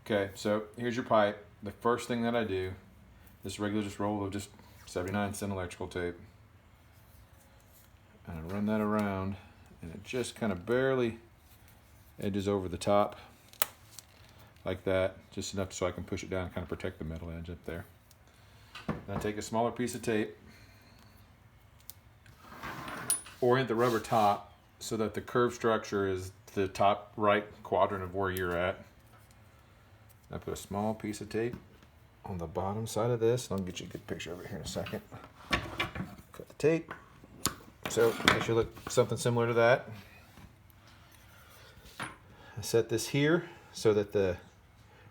Okay, so here's your pipe. The first thing that I do, this regular just roll of just 79-cent electrical tape. And I run that around, and it just kind of barely edges over the top, like that, just enough so I can push it down and kind of protect the metal edge up there. Then I take a smaller piece of tape, orient the rubber top so that the curved structure is the top right quadrant of where you're at. I put a small piece of tape on the bottom side of this, and I'll get you a good picture of it here in a second. Cut the tape. So it should look something similar to that. I set this here so that the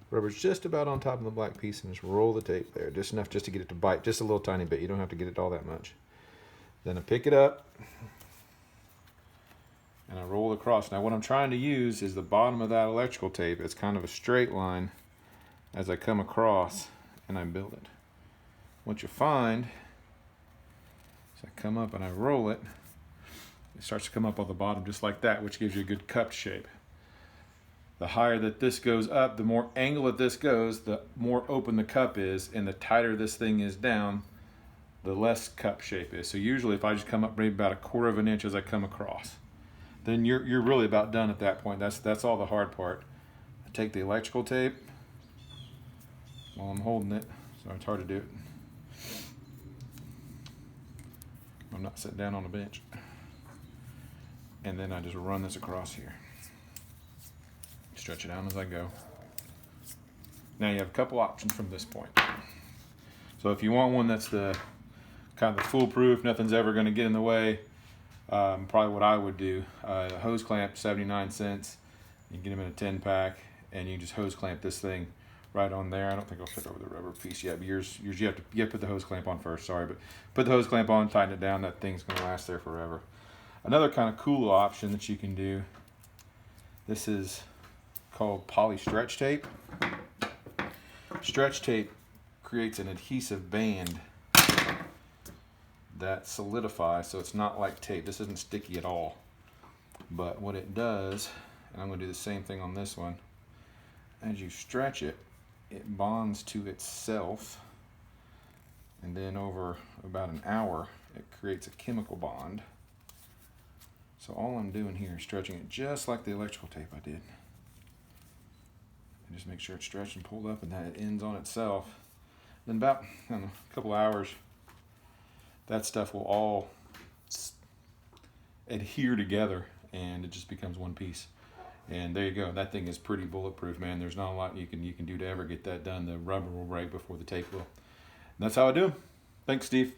rubber's just about on top of the black piece, and just roll the tape there, just enough just to get it to bite, just a little tiny bit. You don't have to get it all that much. Then I pick it up and I roll across. Now what I'm trying to use is the bottom of that electrical tape. It's kind of a straight line as I come across and I build it. What you find is I come up and I roll it. It starts to come up on the bottom just like that, which gives you a good cupped shape. The higher that this goes up, the more angle that this goes, the more open the cup is, and the tighter this thing is down, the less cup shape is. So usually if I just come up maybe about 1/4 of an inch as I come across, then you're really about done at that point. That's all the hard part. I take the electrical tape while I'm holding it, so it's hard to do it. I'm not sitting down on a bench. And then I just run this across here. Stretch it out as I go. Now you have a couple options from this point. So if you want one that's the kind of the foolproof, nothing's ever going to get in the way, probably what I would do, a hose clamp, 79 cents. You can get them in a 10-pack, and you just hose clamp this thing right on there. I don't think I'll fit over the rubber piece yet, but yours you have to put the hose clamp on first. Sorry, but put the hose clamp on, tighten it down. That thing's going to last there forever. Another kind of cool option that you can do. This is called poly stretch tape. Stretch tape creates an adhesive band that solidifies, so it's not like tape. This isn't sticky at all. But what it does, and I'm going to do the same thing on this one, as you stretch it, it bonds to itself, and then over about an hour, it creates a chemical bond. So all I'm doing here is stretching it just like the electrical tape I did. And just make sure it's stretched and pulled up and that it ends on itself. Then about a couple hours, that stuff will all adhere together and it just becomes one piece. And there you go. That thing is pretty bulletproof, man. There's not a lot you can do to ever get that done. The rubber will break before the tape will. And that's how I do. Thanks, Steve.